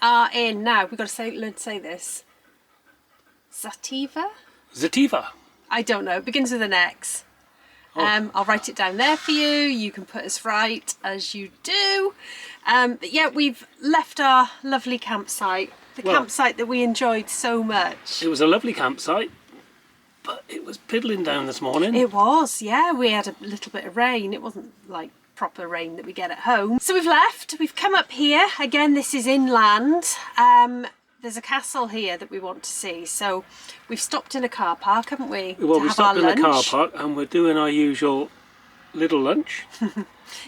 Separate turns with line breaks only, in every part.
are in now. We've got to learn to say this. Xativa?
Xativa.
I don't know. It begins with an X. I'll write it down there for you. You can put us right as you do. But yeah, we've left our lovely campsite. The campsite that we enjoyed so much.
It was a lovely campsite, but it was piddling down this morning.
It was, yeah. We had a little bit of rain. It wasn't like proper rain that we get at home. So we've left. We've come up here. Again, this is inland. There's a castle here that we want to see. So we've stopped in a car park, haven't we?
Well, we stopped in the car park and we're doing our usual little lunch.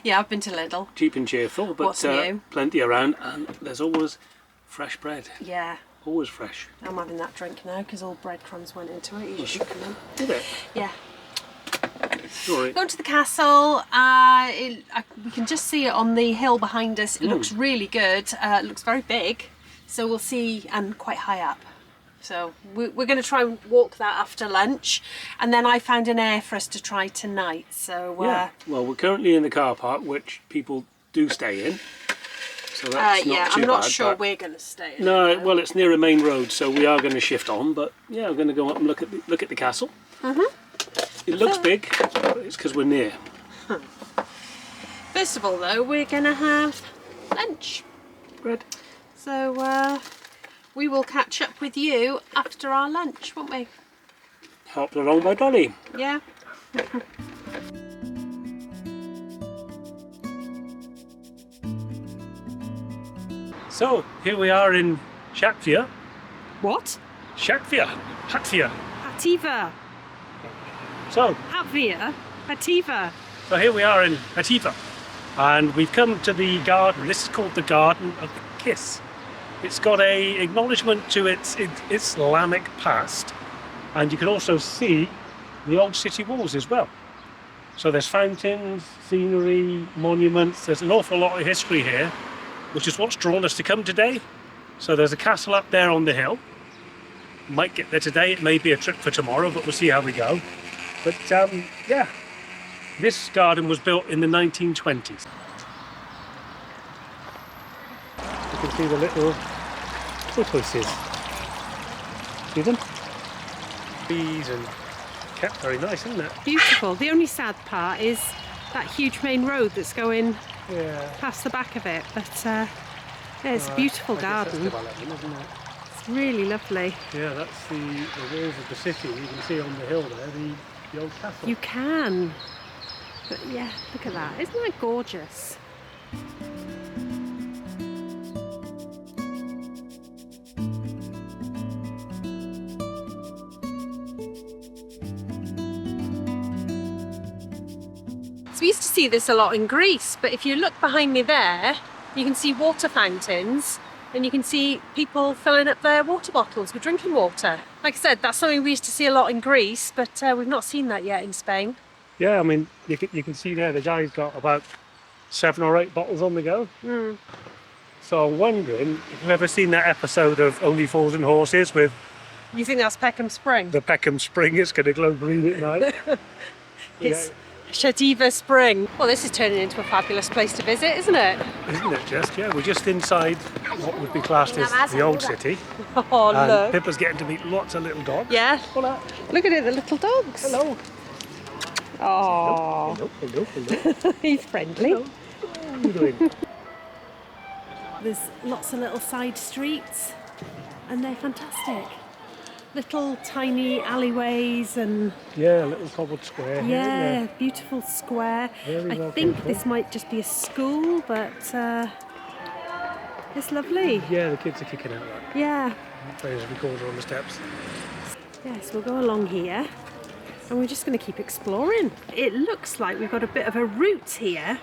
Yeah, I've been to Lidl.
Cheap and cheerful, but plenty around, and there's always fresh bread.
Yeah.
Always fresh.
I'm having that drink now because all breadcrumbs went into it. You should come in.
Did it?
Yeah.
Sorry.
Going to the castle, we can just see it on the hill behind us. It looks really good. It looks very big, so we'll see, and quite high up. So we're going to try and walk that after lunch, and then I found an air for us to try tonight. So
yeah. Well, we're currently in the car park, which people do stay in. So that's not too
I'm not
bad,
sure we're going to stay in.
No, well, it's near a main road, so we are going to shift on. But yeah, we're going to go up and look at the castle. It looks big, but it's because we're near.
First of all, though, we're going to have lunch.
Bread.
So we will catch up with you after our lunch, won't we?
Helped along by Dolly.
Yeah.
So here we are in Xativa.
What?
Xativa.
Xativa.
So
Xativa.
So here we are in Xativa, and we've come to the garden. This is called the Garden of the Kiss. It's got a acknowledgement to its Islamic past, and you can also see the old city walls as well. So there's fountains, scenery, monuments. There's an awful lot of history here, which is what's drawn us to come today. So there's a castle up there on the hill. Might get there today. It may be a trip for tomorrow, but we'll see how we go. But yeah, this garden was built in the 1920s. You can see the little porpoises. See them? Bees, and kept very nice, isn't it?
Beautiful. The only sad part is that huge main road that's going past the back of it. But yeah, it's a beautiful garden.
That's development, isn't it?
It's really lovely.
Yeah, that's the walls of the city. You can see on the hill there the old castle.
You can. But yeah, look at that. Isn't that gorgeous? So we used to see this a lot in Greece, but if you look behind me there, you can see water fountains, and you can see people filling up their water bottles with drinking water. Like I said, that's something we used to see a lot in Greece, but we've not seen that yet in Spain.
Yeah, I mean, you can see there the guy's got about 7 or 8 bottles on the go. So I'm wondering if you've ever seen that episode of Only Fools and Horses with...
You think that's Peckham Spring?
The Peckham Spring, it's going to glow green at night.
It's Xativa Spring. Well, this is turning into a fabulous place to visit, isn't it?
Isn't it just? Yeah, we're just inside what would be classed as the old city.
Oh,
and
look.
Pippa's getting to meet lots of little dogs.
Yeah.
Hola.
Look at it, the little dogs.
Hello.
Oh.
Hello.
He's friendly.
Hello. How are you doing?
There's lots of little side streets, and they're fantastic. Little tiny alleyways and...
Yeah, a little cobbled square here,
yeah,
isn't there?
beautiful square.
Very well
I think
controlled.
this might just be a school, but it's lovely.
Yeah, the kids are kicking out that.
Yeah.
Playing a recorder on the steps.
Yes, we'll go along here, and we're just going to keep exploring. It looks like we've got a bit of a route here.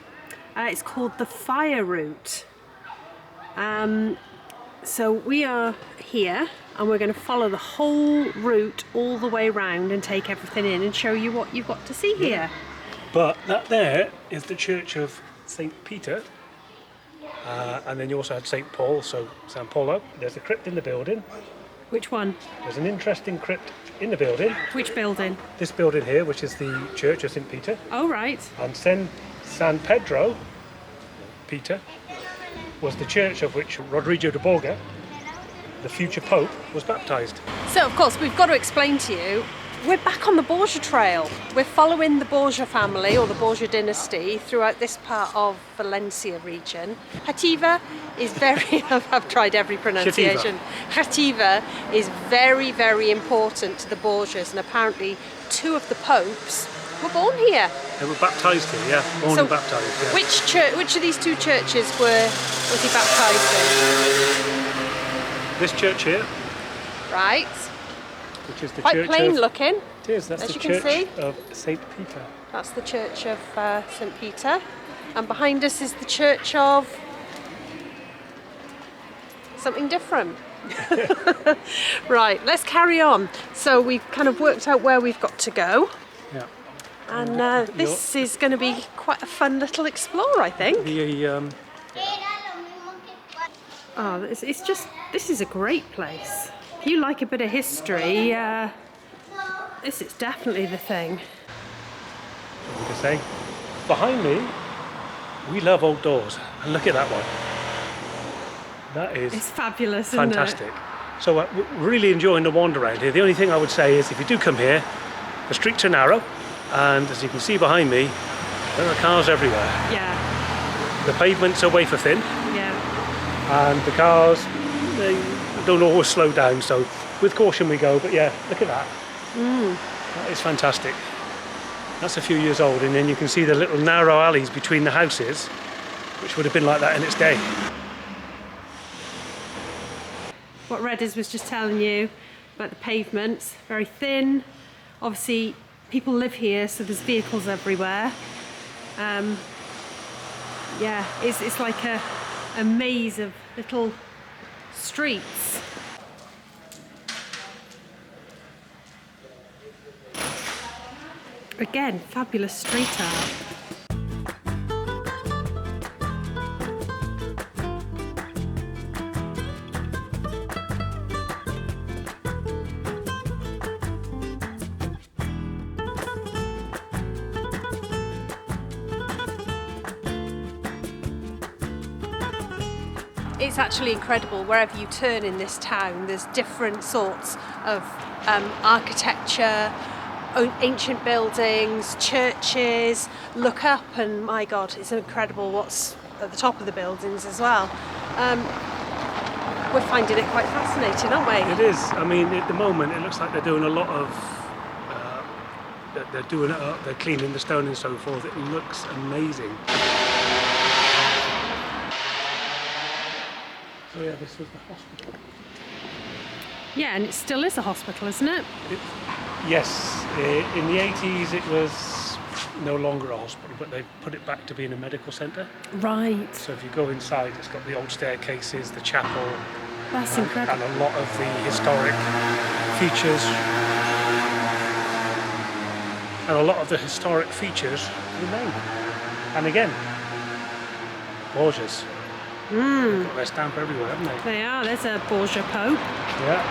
It's called the fire route. So we are here, and we're going to follow the whole route all the way around and take everything in and show you what you've got to see here.
But that there is the church of St. Peter, and then you also had St. Paul, so San Polo. There's a crypt in the building.
Which one?
There's an interesting crypt in the building.
Which building?
This building here, which is the church of St. Peter.
Oh, right.
And San Pedro, Peter, was the church of which Rodrigo de Borja, the future Pope, was baptized.
So, of course, we've got to explain to you, we're back on the Borgia Trail. We're following the Borgia family or the Borgia dynasty throughout this part of Valencia region. Xativa is very, I've tried every pronunciation. Xativa is very, very important to the Borgias, and apparently 2 of the popes were born here.
They were baptized here, yeah. Born and baptized, yeah.
Which of these 2 churches was he baptized in?
This church here,
right,
which is the
quite
church
plain
of,
looking.
It is, that's
as
the
you
church
can see.
of St. Peter.
That's the church of St. Peter. And behind us is the church of something different. Right, let's carry on. So we've kind of worked out where we've got to go.
Yeah.
And this is going to be quite a fun little explore, I think. Oh, it's just, this is a great place. If you like a bit of history, this is definitely the thing.
What to say? Behind me, we love old doors. And look at that one. That is
it's fabulous,
fantastic.
Isn't it?
So we're really enjoying the wander around here. The only thing I would say is if you do come here, the streets are narrow, and as you can see behind me, there are cars everywhere.
Yeah.
The pavements are wafer thin.
Yeah.
And the cars, they don't always slow down, so with caution we go. But yeah, look at that. That is fantastic. That's a few years old, and then you can see the little narrow alleys between the houses, which would have been like that in its day.
What Redders was just telling you about the pavements, very thin. Obviously, people live here, so there's vehicles everywhere. Yeah, it's like a maze of little streets. Again, fabulous street art. It's actually incredible. Wherever you turn in this town, there's different sorts of architecture, ancient buildings, churches. Look up and my God, it's incredible what's at the top of the buildings as well. We're finding it quite fascinating, aren't we?
It is. I mean, at the moment, it looks like they're doing a lot of. They're cleaning the stone and so forth. It looks amazing. So yeah, this was the hospital.
Yeah, and it still is a hospital, isn't it?
Yes. In the 80s, it was no longer a hospital, but they put it back to being a medical centre.
Right.
So if you go inside, it's got the old staircases, the chapel.
That's incredible.
And a lot of the historic features. And a lot of the historic features remain. And again, Borgias. They've got their stamp everywhere, haven't they?
They are. There's a Borgia Pope.
Yeah.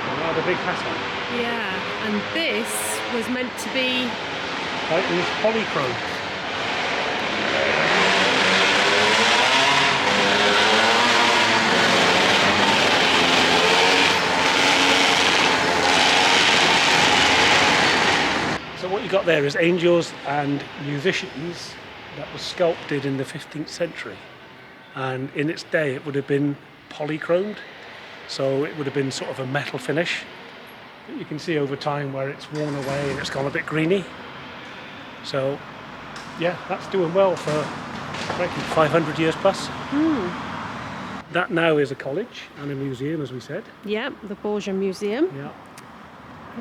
They had a big hat on.
Yeah, and this was meant to be...
Like these polychrome. So what you got there is angels and musicians that was sculpted in the 15th century, and in its day it would have been polychromed, so it would have been sort of a metal finish. But you can see over time where it's worn away and it's gone a bit greeny. So yeah, that's doing well for 500 years plus. That now is a college and a museum, as we said.
Yeah, the Borgia Museum.
Yeah.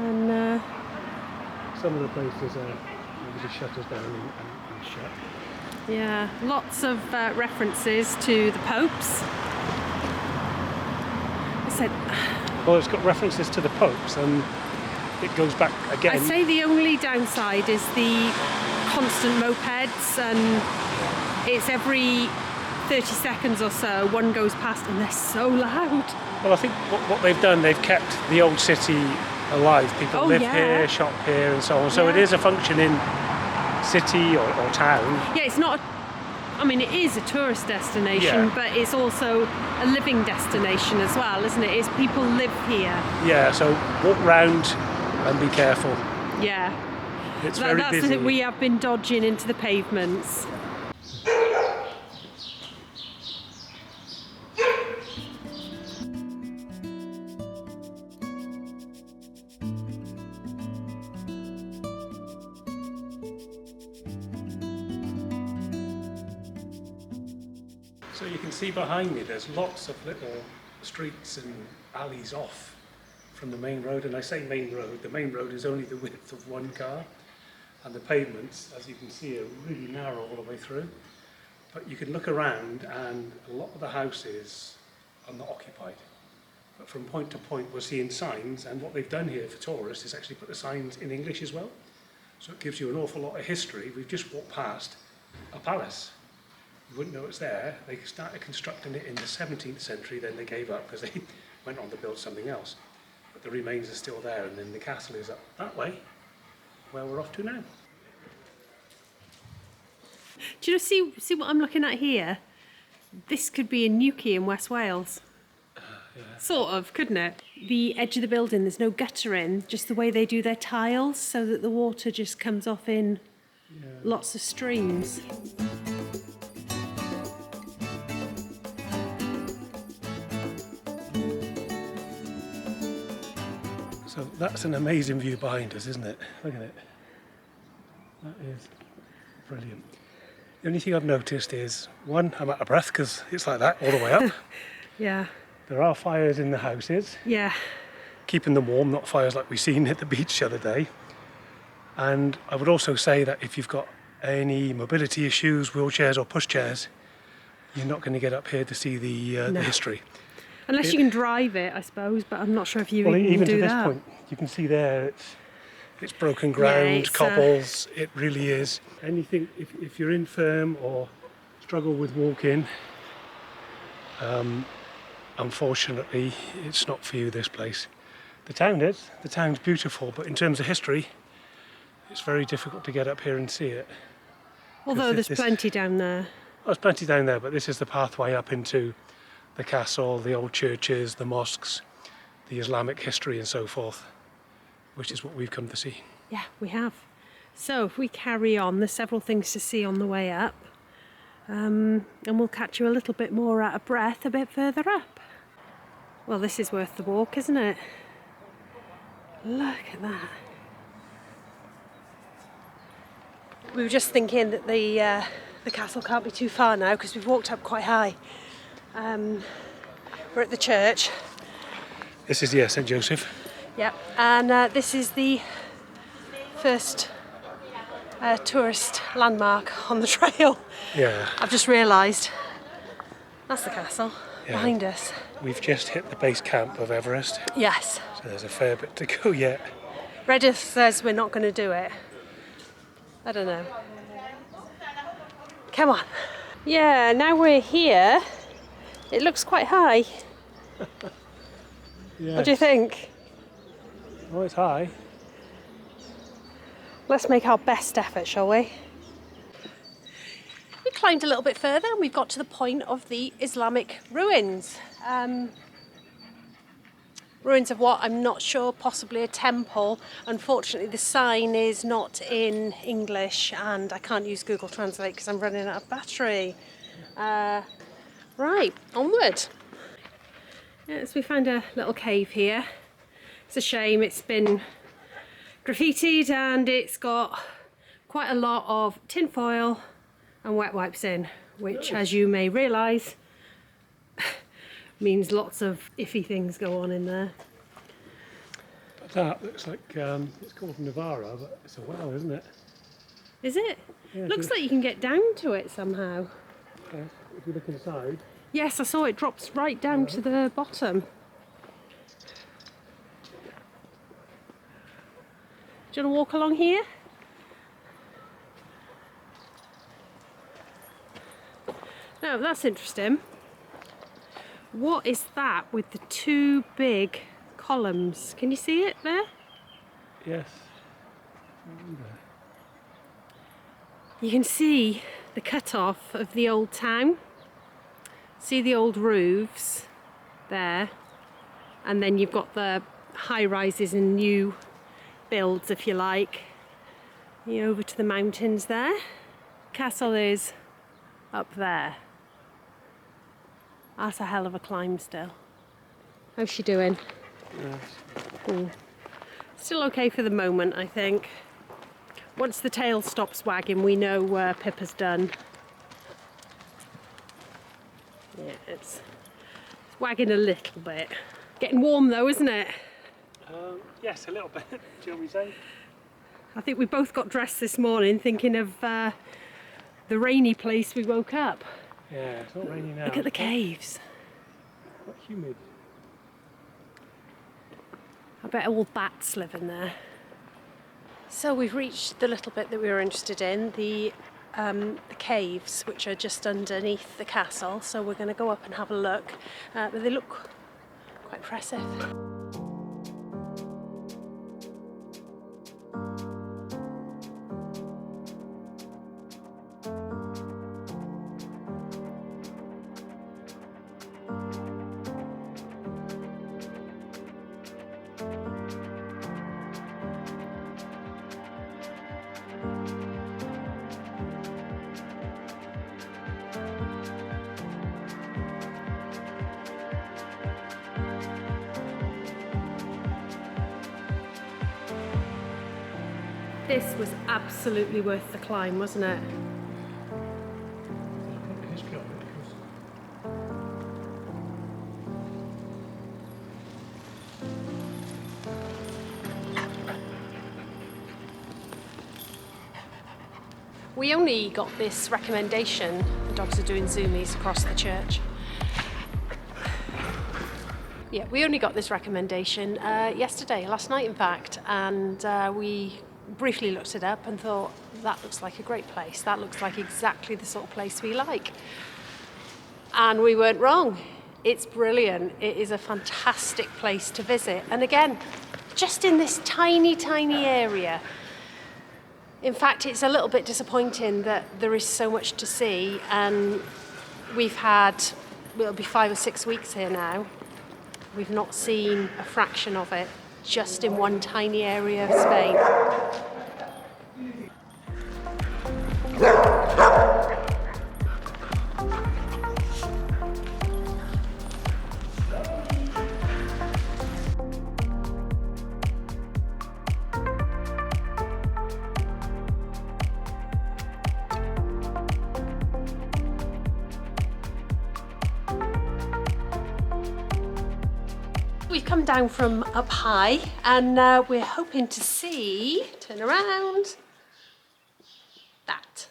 And
some of the places are the shutters down and shut.
yeah, lots of references to the popes. I said,
Well, it's got references to the popes, and it goes back again.
I'd say the only downside is the constant mopeds, and it's every 30 seconds or so one goes past and they're so loud.
Well, I think what they've done, they've kept the old city alive. People live here, shop here, and so on. So it is a functioning city or town.
Yeah, it's not I mean, it is a tourist destination, but it's also a living destination as well, isn't it? It's people live here.
Yeah, so walk round and be careful.
Yeah.
It's very busy.
We have been dodging into the pavements.
So you can see behind me there's lots of little streets and alleys off from the main road, and I say main road, the main road is only the width of one car, and the pavements, as you can see, are really narrow all the way through. But you can look around and a lot of the houses are not occupied. But from point to point we're seeing signs, and what they've done here for tourists is actually put the signs in English as well. So it gives you an awful lot of history. We've just walked past a palace. You wouldn't know it's there. They started constructing it in the 17th century, then they gave up because they went on to build something else. But the remains are still there, and then the castle is up that way, where we're off to now.
Do you see what I'm looking at here? This could be in Newquay in West Wales.
Yeah.
Sort of, couldn't it? The edge of the building, there's no gutter in, just the way they do their tiles, so that the water just comes off in lots of streams.
So that's an amazing view behind us, isn't it? Look at it. That is brilliant. The only thing I've noticed is, one, I'm out of breath because it's like that all the way up.
Yeah.
There are fires in the houses.
Yeah.
Keeping them warm, not fires like we seen at the beach the other day. And I would also say that if you've got any mobility issues, wheelchairs or pushchairs, you're not going to get up here to see the history.
Unless you can drive it, I suppose, but I'm not sure if you
Well,
even
even
do
to this
that.
point, you can see there it's broken ground,
it's,
cobbles, it really is. Anything, if you're infirm or struggle with walking, unfortunately, it's not for you, this place. The town is. The town's beautiful, but in terms of history, it's very difficult to get up here and see it.
Although there's plenty down there.
Well, there's plenty down there, but this is the pathway up into the castle, the old churches, the mosques, the Islamic history and so forth, which is what we've come to see.
Yeah, we have. So if we carry on, there's several things to see on the way up, and we'll catch you a little bit more out of breath a bit further up. Well, this is worth the walk, isn't it? Look at that. We were just thinking that the castle can't be too far now because we've walked up quite high. We're at the church.
This is, St. Joseph.
Yep, and this is the first tourist landmark on the trail.
Yeah.
I've just realised that's the castle behind us.
We've just hit the base camp of Everest.
Yes.
So there's a fair bit to go yet.
Reddith says we're not going to do it. I don't know. Come on. Yeah, now we're here. It looks quite high.
Yes.
What do you think?
Oh, it's high.
Let's make our best effort, shall we? We climbed a little bit further and we've got to the point of the Islamic ruins. Ruins of what? I'm not sure, possibly a temple. Unfortunately, the sign is not in English and I can't use Google Translate because I'm running out of battery. Right, onward. Yes, we found a little cave here. It's a shame it's been graffitied and it's got quite a lot of tin foil and wet wipes in, which, as you may realise, means lots of iffy things go on in there.
But that looks like, it's called Navara, but it's a well, isn't it?
Is it?
Yeah,
Looks like you can get down to it somehow.
Okay. If you look inside.
Yes, I saw it drops right down to the bottom. Do you want to walk along here? Now, that's interesting. What is that with the two big columns? Can you see it there?
Yes.
You can see the cut-off of the old town. See the old roofs there, and then you've got the high-rises and new builds, if you like. You're over to the mountains there. Castle is up there. That's a hell of a climb still. How's she doing?
Yes.
Still okay for the moment, I think. Once the tail stops wagging, we know Pippa's done. Yeah, it's wagging a little bit. Getting warm though, isn't it?
Yes, a little bit. Do you want me to say?
I think we both got dressed this morning thinking of the rainy place we woke up.
Yeah, it's not raining now.
Look at the caves.
Quite humid.
I bet all bats live in there. So we've reached the little bit that we were interested in, the caves, which are just underneath the castle. So we're going to go up and have a look. But they look quite impressive. This was absolutely worth the climb, wasn't it? We only got this recommendation, the dogs are doing zoomies across the church. Yeah, we only got this recommendation last night in fact, and we briefly looked it up and thought, that looks like a great place. That looks like exactly the sort of place we like. And we weren't wrong. It's brilliant. It is a fantastic place to visit. And again, just in this tiny, tiny area. In fact, it's a little bit disappointing that there is so much to see, and we've had, it'll be 5 or 6 weeks here now. We've not seen a fraction of it, just in one tiny area of Spain. We've come down from up high, and we're hoping to see, turn around, that.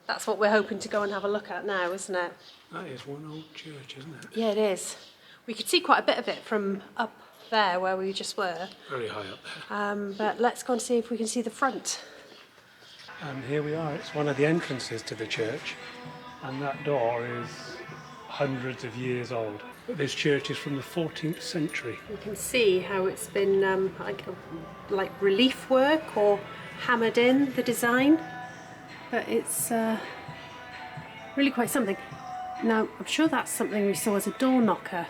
That's what we're hoping to go and have a look at now, isn't it?
That is one old church, isn't it?
Yeah, it is. We could see quite a bit of it from up there where we just were.
Very high up there.
But let's go and see if we can see the front.
And here we are. It's one of the entrances to the church, and that door is hundreds of years old. But this church is from the 14th century.
You can see how it's been like relief work or hammered in, the design. But it's really quite something. Now, I'm sure that's something we saw as a door knocker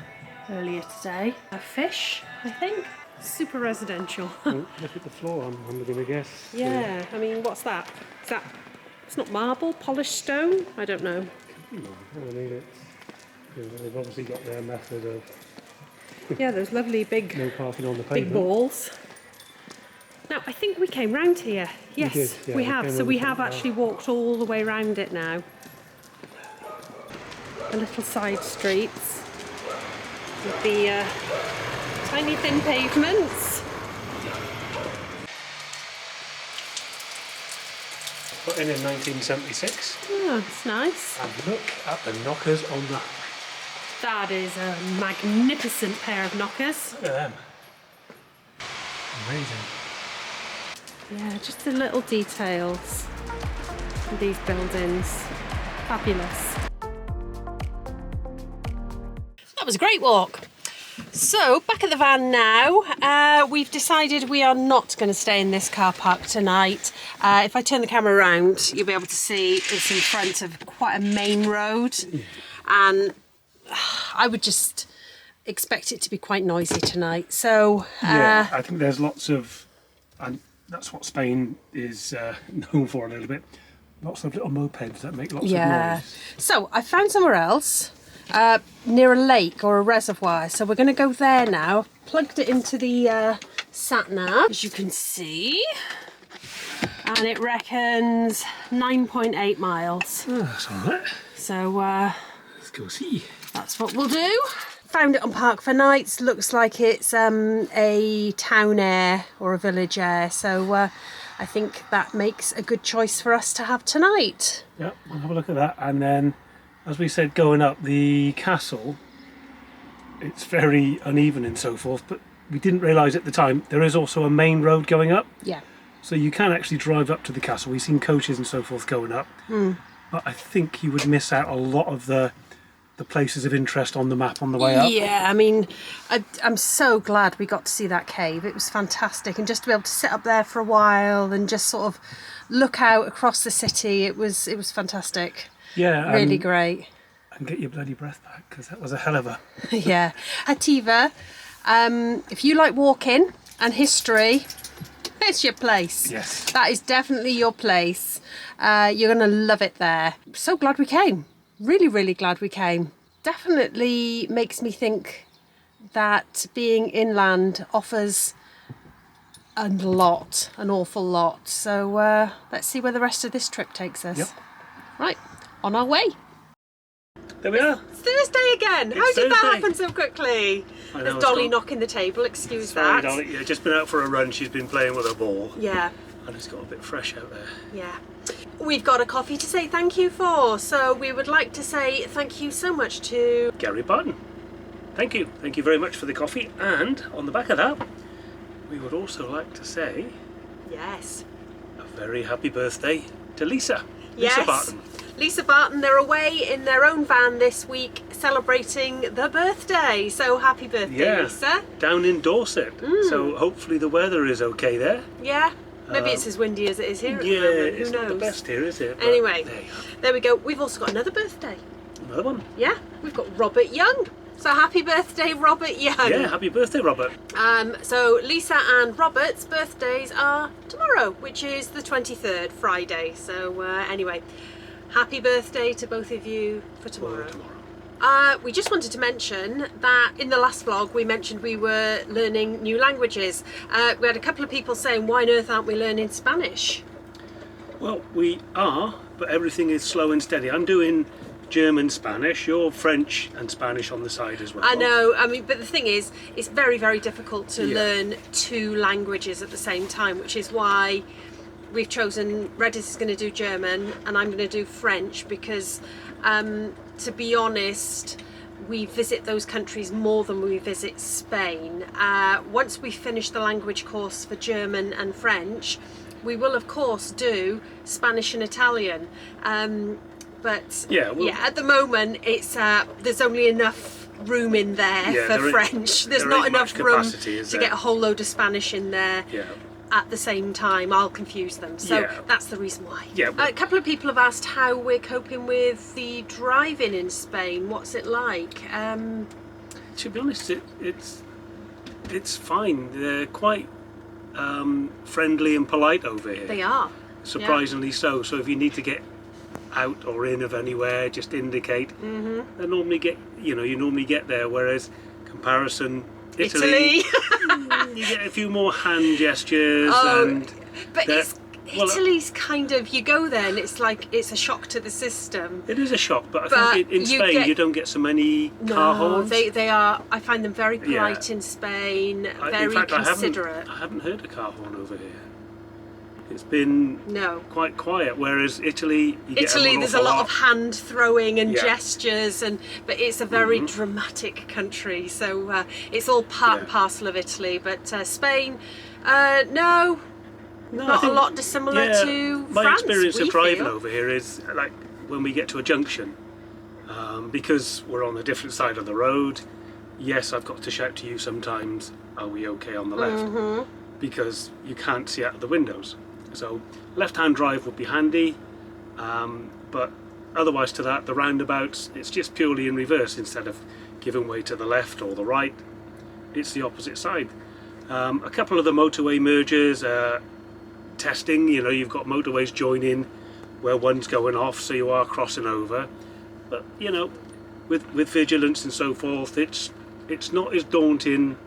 earlier today. A fish, I think. Super residential.
Look at the floor, I'm going to guess.
Yeah, I mean, what's that? Is that, it's not marble, polished stone? I don't know.
I mean, they've obviously got their method of...
Yeah, those lovely big,
no parking on the pavement.
big balls. Now, I think we came round here. Yes,
we did, yeah,
we have. So we have
front
actually walked all the way round it now. The little side streets with the tiny thin pavements.
Put in 1976.
Oh, that's nice.
And look at the knockers on that.
That is a magnificent pair of knockers.
Look at them. Amazing.
Yeah, just the little details of these buildings. Fabulous. That was a great walk. So, back at the van now. We've decided we are not going to stay in this car park tonight. If I turn the camera around, you'll be able to see it's in front of quite a main road. And I would just expect it to be quite noisy tonight. So,
yeah, I think there's lots of, and that's what Spain is known for a little bit. Lots of little mopeds that make lots of noise.
So, I found somewhere else. Near a lake or a reservoir, so we're going to go there now. I've plugged it into the sat nav, as you can see, and it reckons 9.8 miles.
Oh, that's all right.
So
Let's go see.
That's what we'll do. Found it on Park for Nights. Looks like it's a town air or a village air, so I think that makes a good choice for us to have tonight.
Yep, we'll have a look at that, and then as we said, going up the castle, it's very uneven and so forth, but we didn't realise at the time there is also a main road going up.
Yeah.
So you can actually drive up to the castle. We've seen coaches and so forth going up. But I think you would miss out a lot of the places of interest on the map on the way up.
Yeah, I mean, I'm so glad we got to see that cave. It was fantastic, and just to be able to sit up there for a while and just sort of look out across the city, it was fantastic.
Yeah,
really great.
And get your bloody breath back, because that was a hell of a...
Yeah. Xativa, if you like walking and history, it's your place.
Yes.
That is definitely your place. You're going to love it there. So glad we came. Really, really glad we came. Definitely makes me think that being inland offers an awful lot. So let's see where the rest of this trip takes us.
Yep.
Right. On our way.
There we are.
It's Thursday again.
It's
How did that
Thursday.
happen so quickly?
I know,
There's Dolly knocking the table. Excuse
Sorry,
that.
Dolly. Yeah, just been out for a run. She's been playing with a ball.
Yeah.
And it's got a bit fresh out there.
Yeah. We've got a coffee to say thank you for. So we would like to say thank you so much to
Gary Barton. Thank you. Thank you very much for the coffee. And on the back of that, we would also like to say
yes,
a very happy birthday to Lisa.
yes.
Lisa Barton.
Lisa Barton, they're away in their own van this week celebrating the birthday. So happy birthday,
Yeah.
Lisa.
Down in Dorset. So hopefully the weather is okay there.
Yeah. Maybe it's as windy as it is here at the
Yeah,
moment. Who
it's
knows?
not the best here, is it? But
Anyway,
there you are.
there we go. We've also got another birthday.
Another one.
Yeah, we've got Robert Young. So happy birthday, Robert Young.
Yeah, happy birthday, Robert.
So Lisa and Robert's birthdays are tomorrow, which is the 23rd, Friday. So anyway, happy birthday to both of you for tomorrow. We just wanted to mention that in the last vlog we mentioned we were learning new languages. We had a couple of people saying, why on earth aren't we learning Spanish?
Well, we are, but everything is slow and steady. I'm doing German, Spanish, you're French and Spanish on the side as well.
I know, I mean, but the thing is, it's very, very difficult to
Yeah.
learn two languages at the same time, which is why we've chosen, Redis is going to do German and I'm going to do French, because to be honest, we visit those countries more than we visit Spain. Once we finish the language course for German and French, we will of course do Spanish and Italian. But
Yeah, well-
at the moment it's there's only enough room in there
Yeah,
for
there
French. There's
there
not
ain't much
enough room
capacity, is
to
there?
get a whole load of Spanish in there
Yeah.
at the same time. I'll confuse them. So
Yeah.
that's the reason why.
Yeah, but-
A couple of people have asked how we're coping with the driving in Spain. What's it like?
To be honest, it's fine. They're quite friendly and polite over here.
They are.
Surprisingly so. So if you need to get out or in of anywhere, just indicate. They normally get, you normally get there. Whereas comparison, Italy, you get a few more hand gestures and.
But
they're-
it's,
well,
Italy's kind of, you go there and it's like it's a shock to the system.
It is a shock, but I
But
think in
you
Spain
get-
you don't get so many car horns.
they are. I find them very polite
Yeah.
in Spain,
In
very
fact,
considerate.
I haven't heard a car horn over here. It's been
No.
quite quiet. Whereas Italy, you get
Italy,
an
there's a
awful
lot of hand throwing and
Yeah.
gestures, but it's a very dramatic country, so it's all part and
Yeah.
parcel of Italy. But Spain, no,
No, I
not a
think-
lot dissimilar to
my
France.
experience
we
of driving
feel.
over here is like when we get to a junction, because we're on a different side of the road, yes, I've got to shout to you sometimes, are we okay on the left? Because you can't see out of the windows. So left-hand drive would be handy, but otherwise to that, the roundabouts, it's just purely in reverse. Instead of giving way to the left or the right, it's the opposite side. A couple of the motorway mergers testing, you know, you've got motorways joining where one's going off, so you are crossing over. But you know, with vigilance and so forth, it's not as daunting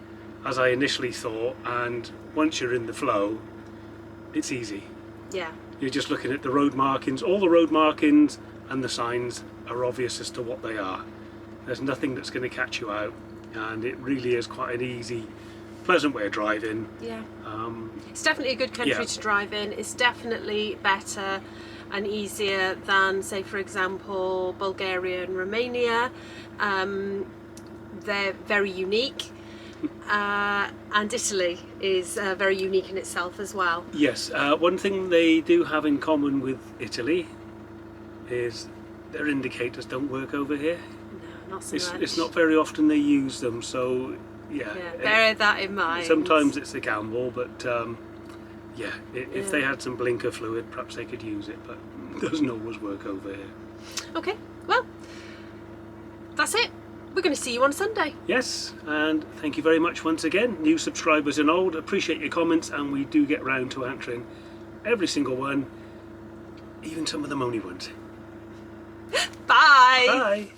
as I initially thought, and once you're in the flow, it's easy.
Yeah.
You're just looking at the road markings. All the road markings and the signs are obvious as to what they are. There's nothing that's going to catch you out, and it really is quite an easy, pleasant way of driving.
Yeah. It's definitely a good country
Yeah.
to drive in. It's definitely better and easier than, say, for example, Bulgaria and Romania. They're very unique. And Italy is very unique in itself as well.
Yes, one thing they do have in common with Italy is their indicators don't work over here.
No, not so much.
It's not very often they use them, so yeah.
Bear that in mind.
Sometimes it's a gamble, but if they had some blinker fluid, perhaps they could use it, but it doesn't always work over here.
Okay, well, that's it. We're going to see you on Sunday.
Yes, and thank you very much once again, new subscribers and old. Appreciate your comments, and we do get round to answering every single one, even some of the moany ones.
Bye!
Bye!